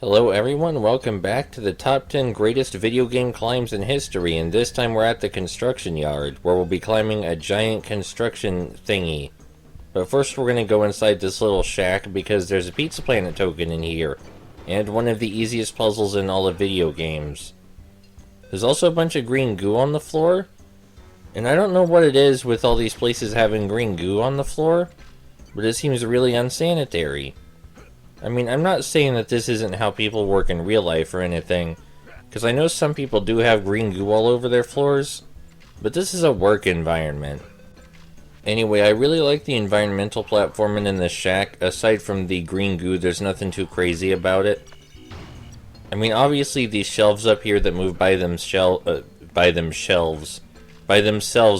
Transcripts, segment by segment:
Hello everyone, welcome back to the top 10 greatest video game climbs in history, and this time we're at the construction yard, where we'll be climbing a giant construction thingy. But first we're going to go inside this little shack because there's a Pizza Planet token in here, and one of the easiest puzzles in all of video games. There's also a bunch of green goo on the floor, and I don't know what it is with all these places having green goo on the floor, but it seems really unsanitary. I mean, I'm not saying that this isn't how people work in real life or anything, because I know some people do have green goo all over their floors, but this is a work environment. Anyway, I really like the environmental platforming in this shack. Aside from the green goo, there's nothing too crazy about it. I mean, obviously these shelves up here that move by themselves,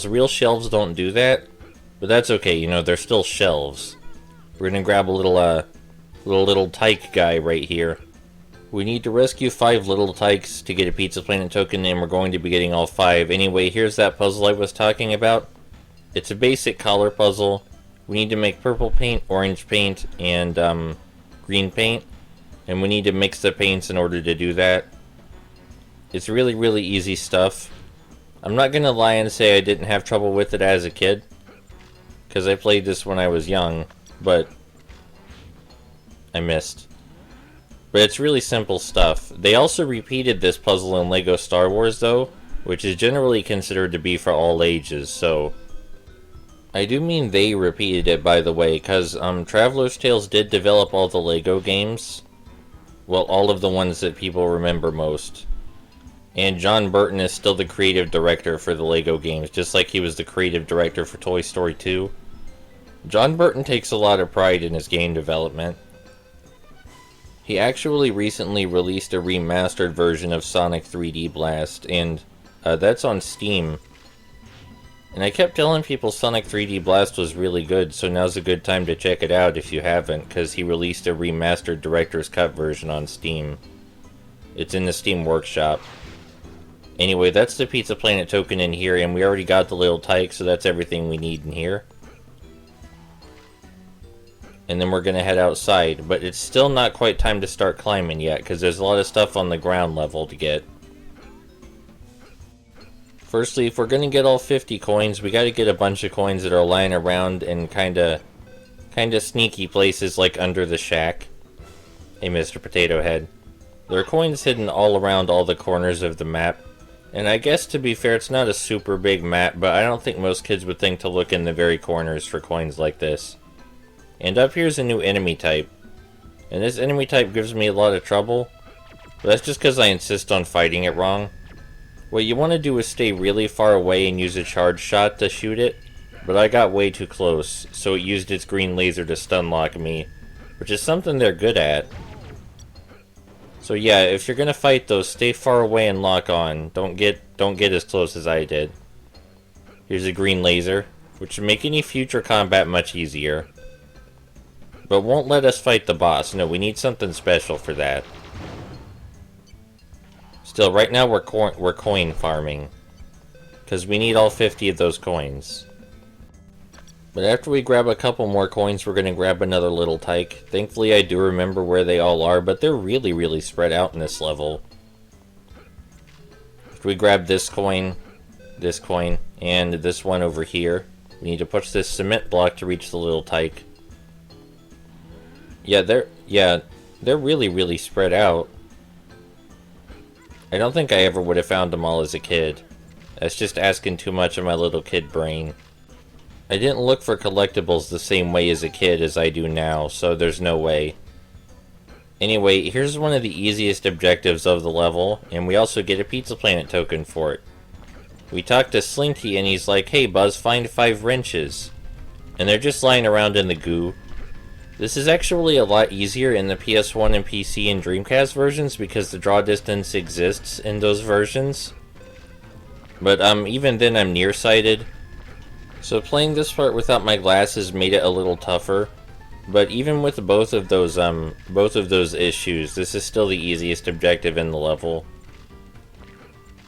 real shelves don't do that, but that's okay, you know, they're still shelves. We're gonna grab a little tyke guy right here. We need to rescue 5 little tykes to get a Pizza Planet token, and we're going to be getting all 5. Anyway, here's that puzzle I was talking about. It's a basic collar puzzle. We need to make purple paint, orange paint, and green paint. And we need to mix the paints in order to do that. It's really, really easy stuff. I'm not gonna lie and say I didn't have trouble with it as a kid, because I played this when I was young, but I missed. But it's really simple stuff. They also repeated this puzzle in LEGO Star Wars though, which is generally considered to be for all ages, so I do mean they repeated it, by the way, because Traveler's Tales did develop all the LEGO games. Well, all of the ones that people remember most. And John Burton is still the creative director for the LEGO games, just like he was the creative director for Toy Story 2. John Burton takes a lot of pride in his game development. He actually recently released a remastered version of Sonic 3D Blast, and that's on Steam. And I kept telling people Sonic 3D Blast was really good, so now's a good time to check it out if you haven't, because he released a remastered Director's Cut version on Steam. It's in the Steam Workshop. Anyway, that's the Pizza Planet token in here, and we already got the little tyke, so that's everything we need in here. And then we're gonna head outside, but it's still not quite time to start climbing yet, because there's a lot of stuff on the ground level to get. Firstly, if we're gonna get all 50 coins, we gotta get a bunch of coins that are lying around in kinda sneaky places like under the shack. Hey, Mr. Potato Head. There are coins hidden all around all the corners of the map. And I guess, to be fair, it's not a super big map, but I don't think most kids would think to look in the very corners for coins like this. And up here's a new enemy type. And this enemy type gives me a lot of trouble, but that's just because I insist on fighting it wrong. What you want to do is stay really far away and use a charge shot to shoot it, but I got way too close, so it used its green laser to stun lock me, which is something they're good at. So yeah, if you're gonna fight those, stay far away and lock on. Don't get as close as I did. Here's a green laser, which should make any future combat much easier. But won't let us fight the boss. No, we need something special for that. Still, right now we're coin farming, because we need all 50 of those coins. But after we grab a couple more coins, we're going to grab another little tyke. Thankfully I do remember where they all are, but they're really, really spread out in this level. After we grab this coin, and this one over here, we need to push this cement block to reach the little tyke. Yeah, they're really, really spread out. I don't think I ever would have found them all as a kid. That's just asking too much of my little kid brain. I didn't look for collectibles the same way as a kid as I do now, so there's no way. Anyway, here's one of the easiest objectives of the level, and we also get a Pizza Planet token for it. We talked to Slinky and he's like, "Hey Buzz, find 5 wrenches." And they're just lying around in the goo. This is actually a lot easier in the PS1 and PC and Dreamcast versions because the draw distance exists in those versions. But even then I'm nearsighted, so playing this part without my glasses made it a little tougher. But even with both of those issues, this is still the easiest objective in the level.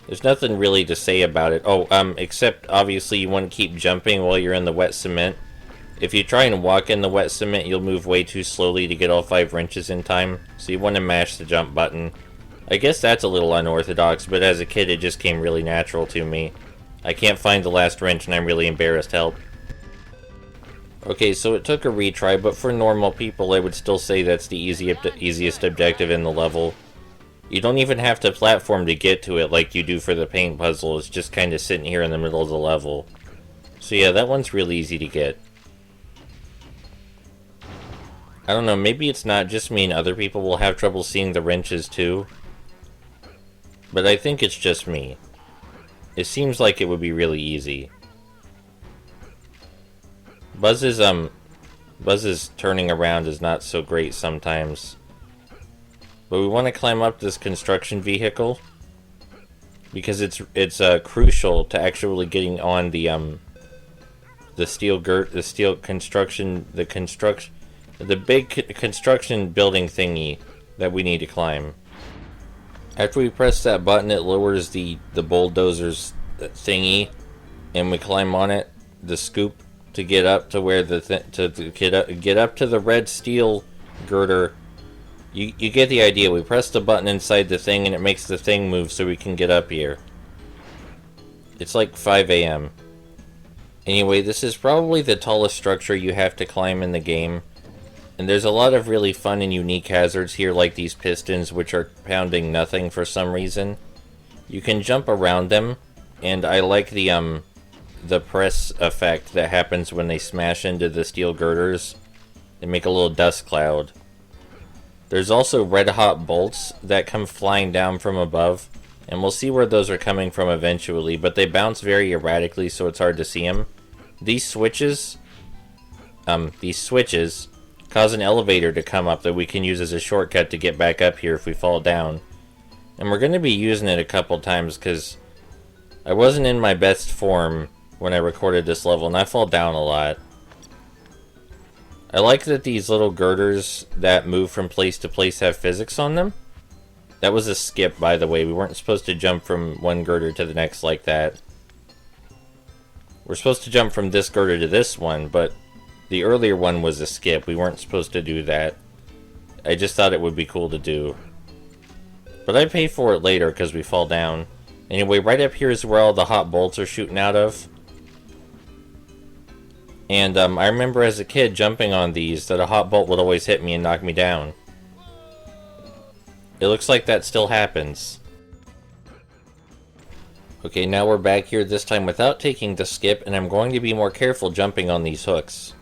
There's nothing really to say about it. Oh, except obviously you want to keep jumping while you're in the wet cement, If you try and walk in the wet cement, you'll move way too slowly to get all 5 wrenches in time, so you want to mash the jump button. I guess that's a little unorthodox, but as a kid it just came really natural to me. I can't find the last wrench and I'm really embarrassed. Help. Okay, so it took a retry, but for normal people I would still say that's the easiest objective in the level. You don't even have to platform to get to it like you do for the paint puzzle. It's just kind of sitting here in the middle of the level. So yeah, that one's really easy to get. I don't know, maybe it's not just me and other people will have trouble seeing the wrenches too. But I think it's just me. It seems like it would be really easy. Buzz's turning around is not so great sometimes. But we want to climb up this construction vehicle because it's crucial to actually getting on the big construction building thingy that we need to climb. After we press that button, it lowers the bulldozer's thingy, and we climb on it, the scoop, to get up to where get up to the red steel girder. You get the idea. We press the button inside the thing, and it makes the thing move so we can get up here. It's like 5 a.m. Anyway, this is probably the tallest structure you have to climb in the game. And there's a lot of really fun and unique hazards here, like these pistons, which are pounding nothing for some reason. You can jump around them, and I like the press effect that happens when they smash into the steel girders. They make a little dust cloud. There's also red-hot bolts that come flying down from above, and we'll see where those are coming from eventually, but they bounce very erratically, so it's hard to see them. These switches cause an elevator to come up that we can use as a shortcut to get back up here if we fall down. And we're going to be using it a couple times because I wasn't in my best form when I recorded this level, and I fall down a lot. I like that these little girders that move from place to place have physics on them. That was a skip, by the way. We weren't supposed to jump from one girder to the next like that. We're supposed to jump from this girder to this one, but the earlier one was a skip. We weren't supposed to do that. I just thought it would be cool to do. But I pay for it later because we fall down. Anyway, right up here is where all the hot bolts are shooting out of. And I remember as a kid jumping on these that a hot bolt would always hit me and knock me down. It looks like that still happens. Okay, now we're back here, this time without taking the skip, and I'm going to be more careful jumping on these hooks.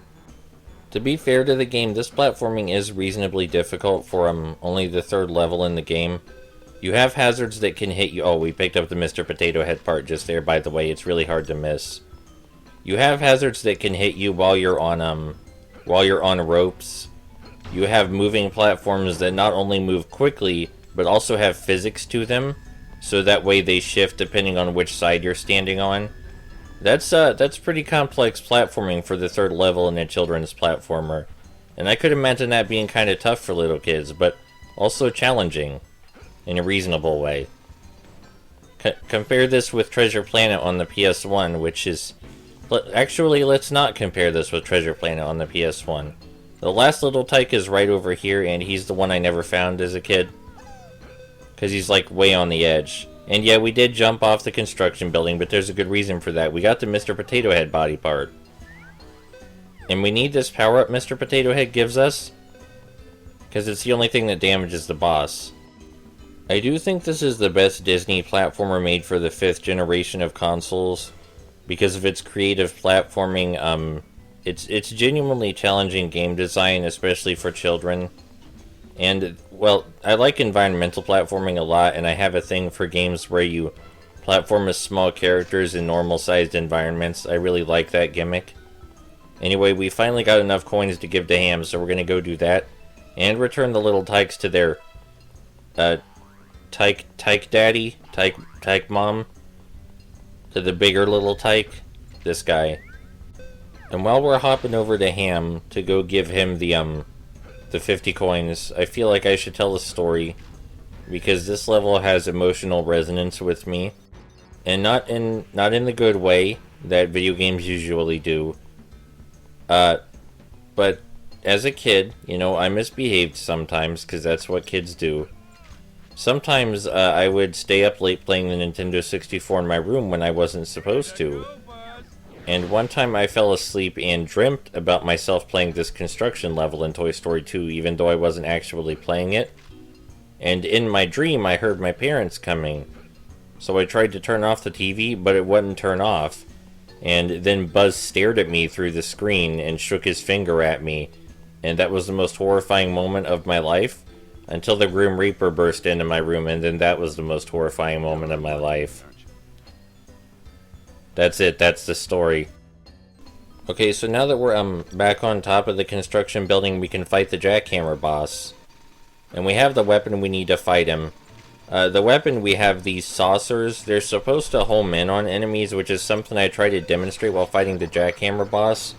To be fair to the game, this platforming is reasonably difficult for only the 3rd level in the game. You have hazards that can hit you. Oh, we picked up the Mr. Potato Head part just there, by the way. It's really hard to miss. You have hazards that can hit you while you're on ropes. You have moving platforms that not only move quickly, but also have physics to them, so that way they shift depending on which side you're standing on. That's pretty complex platforming for the 3rd level in a children's platformer. And I could imagine that being kind of tough for little kids, but also challenging in a reasonable way. Compare this with Treasure Planet on the PS1, which is... Actually, let's not compare this with Treasure Planet on the PS1. The last little tyke is right over here, and he's the one I never found as a kid. Because he's like way on the edge. And yeah, we did jump off the construction building, but there's a good reason for that. We got the Mr. Potato Head body part. And we need this power-up Mr. Potato Head gives us, because it's the only thing that damages the boss. I do think this is the best Disney platformer made for the 5th generation of consoles, because of its creative platforming. It's genuinely challenging game design, especially for children. And, well, I like environmental platforming a lot, and I have a thing for games where you platform as small characters in normal-sized environments. I really like that gimmick. Anyway, we finally got enough coins to give to Ham, so we're gonna go do that. And return the little tykes to their, tyke daddy? Tyke mom? To the bigger little tyke? This guy. And while we're hopping over to Ham to go give him the 50 coins, I feel like I should tell a story, because this level has emotional resonance with me, and not in the good way that video games usually do. But as a kid, you know, I misbehaved sometimes, because that's what kids do. Sometimes I would stay up late playing the Nintendo 64 in my room when I wasn't supposed to. And one time I fell asleep and dreamt about myself playing this construction level in Toy Story 2, even though I wasn't actually playing it. And in my dream, I heard my parents coming. So I tried to turn off the TV, but it wouldn't turn off. And then Buzz stared at me through the screen and shook his finger at me. And that was the most horrifying moment of my life. Until the Grim Reaper burst into my room, and then that was the most horrifying moment of my life. That's it, that's the story. Okay, so now that we're back on top of the construction building, we can fight the Jackhammer boss. And we have the weapon we need to fight him. The weapon, we have these saucers. They're supposed to home in on enemies, which is something I tried to demonstrate while fighting the Jackhammer boss.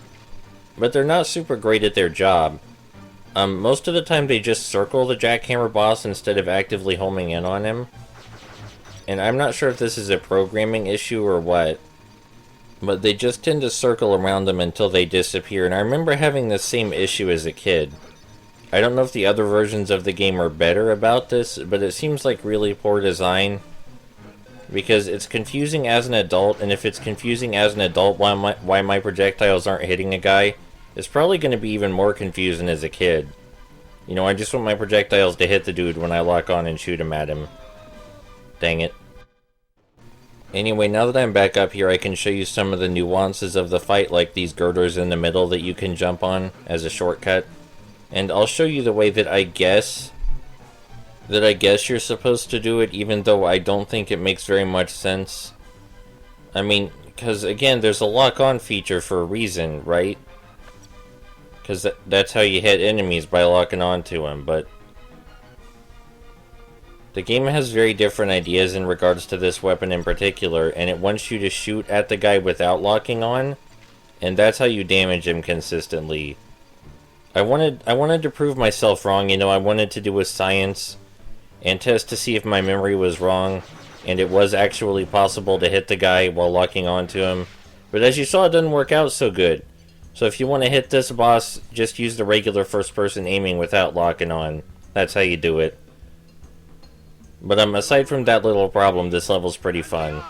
But they're not super great at their job. Most of the time they just circle the Jackhammer boss instead of actively homing in on him. And I'm not sure if this is a programming issue or what. But they just tend to circle around them until they disappear. And I remember having the same issue as a kid. I don't know if the other versions of the game are better about this, but it seems like really poor design. Because it's confusing as an adult, and if it's confusing as an adult why my projectiles aren't hitting a guy, it's probably going to be even more confusing as a kid. You know, I just want my projectiles to hit the dude when I lock on and shoot him at him. Dang it. Anyway, now that I'm back up here, I can show you some of the nuances of the fight, like these girders in the middle that you can jump on as a shortcut. And I'll show you the way that I guess you're supposed to do it, even though I don't think it makes very much sense. I mean, because again, there's a lock-on feature for a reason, right? Because that's how you hit enemies, by locking onto them, but the game has very different ideas in regards to this weapon in particular, and it wants you to shoot at the guy without locking on, and that's how you damage him consistently. I wanted to prove myself wrong, you know, I wanted to do a science and test to see if my memory was wrong, and it was actually possible to hit the guy while locking onto him. But as you saw, it doesn't work out so good. So if you want to hit this boss, just use the regular first-person aiming without locking on. That's how you do it. But aside from that little problem, this level's pretty fun.